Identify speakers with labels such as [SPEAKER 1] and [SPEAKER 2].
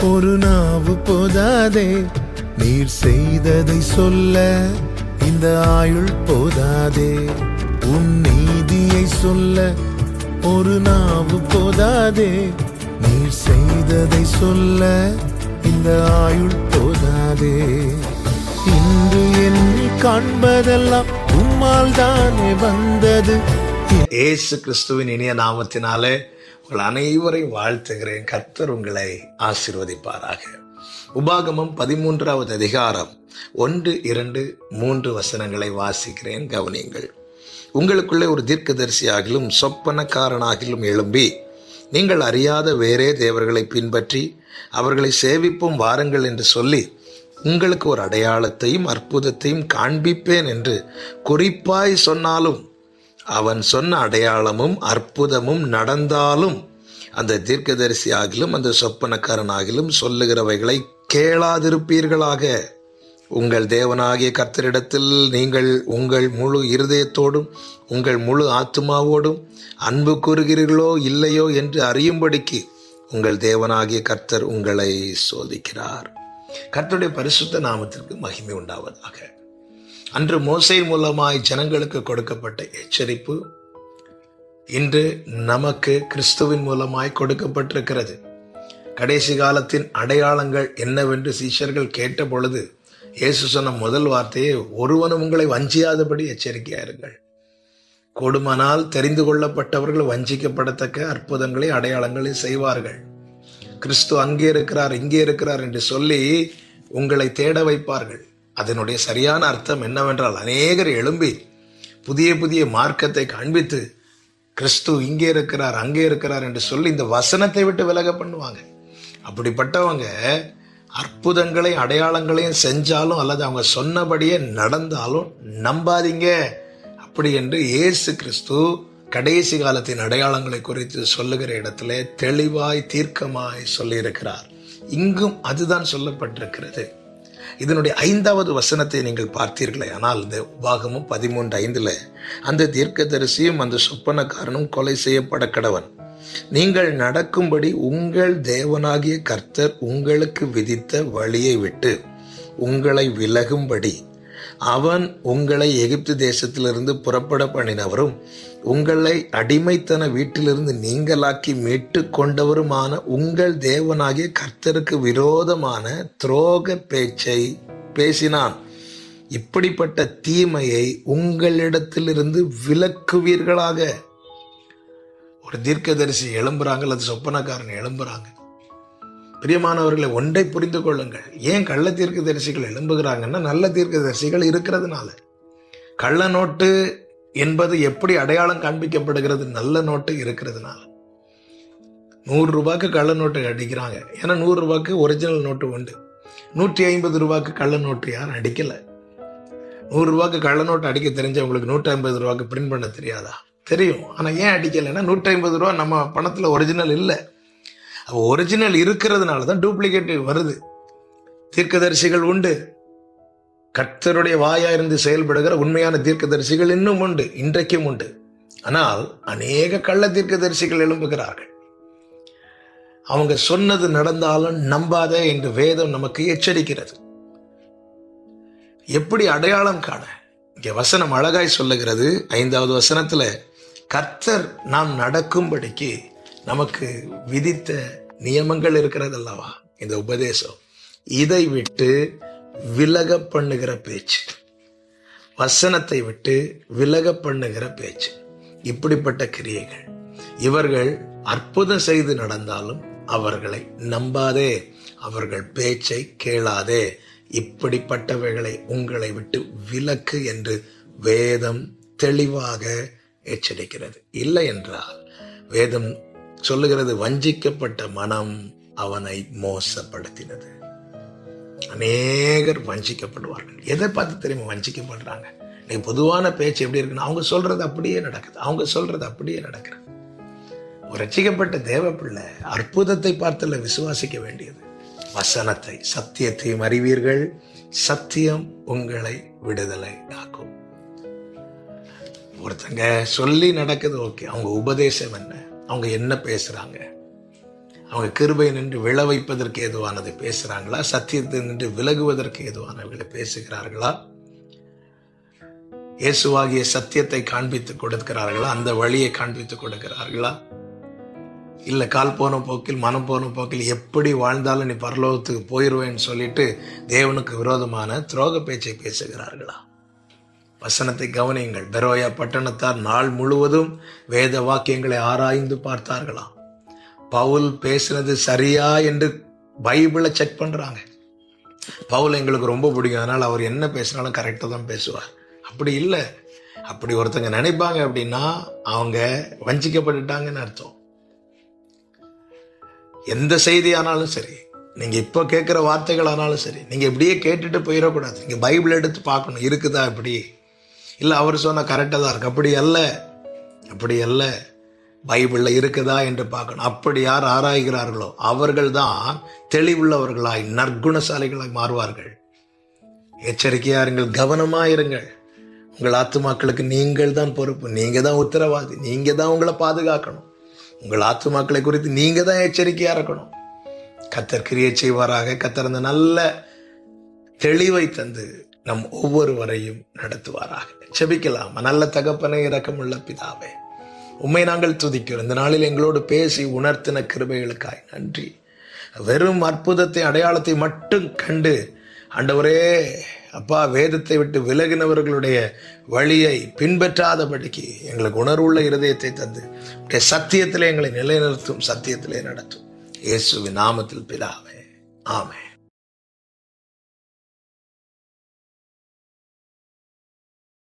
[SPEAKER 1] ஒரு நாவு போதாதே, நீர் செய்ததை சொல்ல இந்த ஆயுள் போதாதே. உன் நீதியை சொல்ல ஒரு நாவு போதாதே, நீர் செய்ததை சொல்ல இந்த ஆயுள் போதாதே. இன்று என்னை காண்பதெல்லாம் உம்மால் தானே வந்தது.
[SPEAKER 2] இயேசு கிறிஸ்துவின் இனிய நாமத்தினாலே உங்கள் அனைவரை வாழ்த்துகிறேன். கர்த்தர் உங்களை ஆசீர்வதிப்பாராக. உபாகமம் 13வது அதிகாரம் 1, 2, 3 வசனங்களை வாசிக்கிறேன், கவனியுங்கள். உங்களுக்குள்ளே ஒரு தீர்க்கதரிசியாகிலும் சொப்பனக்காரனாகிலும் எழும்பி நீங்கள் அறியாத வேறே தேவர்களை பின்பற்றி அவர்களை சேவிப்போம் வாருங்கள் என்று சொல்லி உங்களுக்கு ஒரு அடையாளத்தையும் அற்புதத்தையும் காண்பிப்பேன் என்று குறிப்பாய் சொன்னாலும், அவன் சொன்ன அடையாளமும் அற்புதமும் நடந்தாலும் அந்த தீர்க்கதரிசி ஆகிலும் அந்த சொப்பனக்காரனாகிலும் சொல்லுகிறவைகளை கேளாதிருப்பீர்களாக. உங்கள் தேவனாகிய கர்த்தரிடத்தில் நீங்கள் உங்கள் முழு இருதயத்தோடும் உங்கள் முழு ஆத்துமாவோடும் அன்பு கூறுகிறீர்களோ இல்லையோ என்று அறியும்படிக்கு உங்கள் தேவனாகிய கர்த்தர் உங்களை சோதிக்கிறார். கர்த்தருடைய பரிசுத்த நாமத்திற்கு மகிமை உண்டாவதாக. அன்று மோசே மூலமாய் ஜனங்களுக்கு கொடுக்கப்பட்ட எச்சரிப்பு இன்று நமக்கு கிறிஸ்துவின் மூலமாய் கொடுக்கப்பட்டிருக்கிறது. கடைசி காலத்தின் அடையாளங்கள் என்னவென்று சீஷர்கள் கேட்ட பொழுது இயேசு சொன்ன முதல் வார்த்தையே, ஒருவனும் உங்களை வஞ்சியாதபடி எச்சரிக்கையாயிருங்கள். கூடுமானால் தெரிந்து கொள்ளப்பட்டவர்கள் வஞ்சிக்கப்படத்தக்க அற்புதங்களை அடையாளங்களை செய்வார்கள். கிறிஸ்து அங்கே இருக்கிறார் இங்கே இருக்கிறார் என்று சொல்லி உங்களை தேட வைப்பார்கள். அதனுடைய சரியான அர்த்தம் என்னவென்றால், அநேகர் எழும்பி புதிய புதிய மார்க்கத்தை காண்பித்து கிறிஸ்து இங்கே இருக்கிறார் அங்கே இருக்கிறார் என்று சொல்லி இந்த வசனத்தை விட்டு விலக பண்ணுவாங்க. அப்படிப்பட்டவங்க அற்புதங்களை அடையாளங்களையும் செஞ்சாலும் அல்லது அவங்க சொன்னபடியே நடந்தாலும் நம்பாதீங்க. அப்படி என்று இயேசு கிறிஸ்து கடைசி காலத்தின் அடையாளங்களை குறித்து சொல்லுகிற இடத்துல தெளிவாய் தீர்க்கமாய் சொல்லியிருக்கிறார். இங்கும் அதுதான் சொல்லப்பட்டிருக்கிறது. இதனுடைய 5வது வசனத்தை நீங்கள் பார்த்தீர்களே, ஆனால் இந்த உபாகமும் 13:5 அந்த தீர்க்கதரிசியும் அந்த சொப்பனக்காரனும் கொலை செய்யப்பட கடவன். நீங்கள் நடக்கும்படி உங்கள் தேவனாகிய கர்த்தர் உங்களுக்கு விதித்த வழியை விட்டு உங்களை விலகும்படி அவன் உங்களை எகிப்து தேசத்திலிருந்து புறப்பட பண்ணினவரும் உங்களை அடிமைத்தன வீட்டிலிருந்து நீங்களாக்கி மீட்டு கொண்டவருமான உங்கள் தேவனாகிய கர்த்தருக்கு விரோதமான துரோக பேச்சை பேசினான். இப்படிப்பட்ட தீமையை உங்களிடத்திலிருந்து விலக்குவீர்களாக. ஒரு தீர்க்கதரிசி எழும்புறாங்க அல்லது சொப்பனக்காரன் எழும்புறாங்க. பிரியமானவர்களை, ஒன்றை புரிந்து கொள்ளுங்கள். ஏன் கள்ள தீர்க்கதரிசிகள் எழும்புகிறாங்கன்னா, நல்ல தீர்க்கதரிசிகள் இருக்கிறதுனால. கள்ள நோட்டு என்பது எப்படி அடையாளம் காண்பிக்கப்படுகிறது? நல்ல நோட்டு இருக்கிறதுனால. 100 ரூபாய்க்கு கள்ள நோட்டு அடிக்கிறாங்க. ஏன்னா 100 ரூபாய்க்கு ஒரிஜினல் நோட்டு உண்டு. 150 ரூபாய்க்கு கள்ள நோட்டு யாரும் அடிக்கல. 100 ரூபாய்க்கு கள்ள நோட்டு அடிக்க தெரிஞ்சவங்களுக்கு 150 ரூபாய்க்கு பிரிண்ட் பண்ண தெரியாதா? தெரியும். ஆனா ஏன் அடிக்கலைன்னா 150 ரூபா நம்ம பணத்துல ஒரிஜினல் இல்லை. ஒரிஜினல் இருக்கிறதுனால தான் டூப்ளிகேட் வருது. தீர்க்கதரிசிகள் உண்டு. கர்த்தருடைய வாயாயிருந்து செயல்படுகிற உண்மையான தீர்க்கதரிசிகள் இன்னும் உண்டு, இன்றைக்கும் உண்டு. ஆனால் அநேக கள்ள தீர்க்கதரிசிகள் எழும்புகிறார்கள். அவங்க சொன்னது நடந்தாலும் நம்பாதே என்று வேதம் நமக்கு எச்சரிக்கிறது. எப்படி அடையாளம் காண? இங்க வசனம் அழகாய் சொல்லுகிறது. 5வது வசனத்துல கர்த்தர் நாம் நடக்கும்படிக்கு நமக்கு விதித்த நியமங்கள் இருக்கிறது அல்லவா, இந்த உபதேசம். இதை விட்டு விலக பண்ணுகிற பேச்சு, வசனத்தை விட்டு விலக பண்ணுகிற பேச்சு, இப்படிப்பட்ட கிரியைகள். இவர்கள் அற்புதம் செய்து நடந்தாலும் அவர்களை நம்பாதே, அவர்கள் பேச்சை கேளாதே. இப்படிப்பட்டவைகளை உங்களை விட்டு விலக்கு என்று வேதம் தெளிவாக எச்சரிக்கிறது. இல்லை என்றால் வேதம் சொல்லுகிறது, வஞ்சிக்கப்பட்ட மனம் அவனை மோசப்படுத்தினது. அநேகர் வஞ்சிக்கப்படுவார்கள். எதை பார்த்து தெரியுமா வஞ்சிக்கப்படுறாங்க? இன்னைக்கு பொதுவான பேச்சு எப்படி இருக்குன்னா, அவங்க சொல்றது அப்படியே நடக்குது, அவங்க சொல்றது அப்படியே நடக்கிறது. ஒரு ரட்சிக்கப்பட்ட தேவ பிள்ளை அற்புதத்தை பார்த்துல விசுவாசிக்க வேண்டியது, வசனத்தை. சத்தியத்தையும் அறிவீர்கள், சத்தியம் உங்களை விடுதலை ஆக்கும். ஒருத்தங்க சொல்லி நடக்குது, ஓகே. அவங்க உபதேசம் என்ன, அவங்க என்ன பேசுறாங்க, அவங்க கிருபை நின்று விழ வைப்பதற்கு ஏதுவானதை பேசுறாங்களா, சத்தியத்தை நின்று விலகுவதற்கு ஏதுவானவர்களை பேசுகிறார்களா, இயேசுவாகிய சத்தியத்தை காண்பித்துக் கொடுக்கிறார்களா, அந்த வழியை காண்பித்துக் கொடுக்கிறார்களா, இல்ல கால் போன போக்கில் மனம் போன போக்கில் எப்படி வாழ்ந்தாலும் நீ பரலோகத்துக்கு போயிருவேன்னு சொல்லிட்டு தேவனுக்கு விரோதமான துரோக பேச்சை பேசுகிறார்களா? வசனத்தை கவனியுங்கள். பெரோயா பட்டணத்தார் நாள் முழுவதும் வேத வாக்கியங்களை ஆராய்ந்து பார்த்தார்களாம். பவுல் பேசினது சரியா என்று பைபிளை செக் பண்றாங்க. பவுல் எங்களுக்கு ரொம்ப பிடிக்கும், அதனால அவர் என்ன பேசினாலும் கரெக்டா தான் பேசுவார். அப்படி இல்லை. அப்படி ஒருத்தங்க நினைப்பாங்க அப்படின்னா அவங்க வஞ்சிக்கப்பட்டுட்டாங்கன்னு அர்த்தம். எந்த செய்தி ஆனாலும் சரி, நீங்க இப்ப கேட்கிற வார்த்தைகள் ஆனாலும் சரி, நீங்க இப்படியே கேட்டுட்டு போயிடக்கூடாது. நீங்க பைபிள் எடுத்து பார்க்கணும், இருக்குதா இப்படி, இல்ல அவர் சொன்ன கரெக்டா தான் இருக்கு, அப்படி அல்ல, பைபிள்ல இருக்குதா என்று பார்க்கணும். அப்படி யார் ஆராய்கிறார்களோ அவர்கள் தான் தெளிவுள்ளவர்களாய் நற்குணசாலிகளாய் மாறுவார்கள். எச்சரிக்கையா இருங்கள், கவனமா இருங்கள். உங்கள் ஆத்துமாக்களுக்கு நீங்கள் தான் பொறுப்பு, நீங்க தான் உத்தரவாதி, நீங்க தான் உங்களை பாதுகாக்கணும். உங்கள் ஆத்துமாக்களை குறித்து நீங்க தான் எச்சரிக்கையா இருக்கணும். கர்த்தர் கிரியை செய்வாராக. கர்த்தர் அந்த நல்ல தெளிவை தந்து நம் ஒவ்வொருவரையும் நடத்துவாராக. செபிக்கலாம். நல்ல தகப்பனை, இரக்கமுள்ள பிதாவே, உம்மை நாங்கள் துதிக்கிறோம். இந்த நாளில் எங்களோடு பேசி உணர்த்தின கிருபைகளுக்காய் நன்றி. வெறும் அற்புதத்தை, அடையாளத்தை மட்டும் கண்டு ஆண்டவரே அப்பா வேதத்தை விட்டு விலகினவர்களுடைய வழியை பின்பற்றாதபடிக்கு எங்களுக்கு உணர்வுள்ள இருதயத்தை தந்து சத்தியத்திலே எங்களை நிலைநிறுத்தும், சத்தியத்திலே நடத்தும். இயேசுவின் நாமத்தில் பிதாவே, ஆமென்.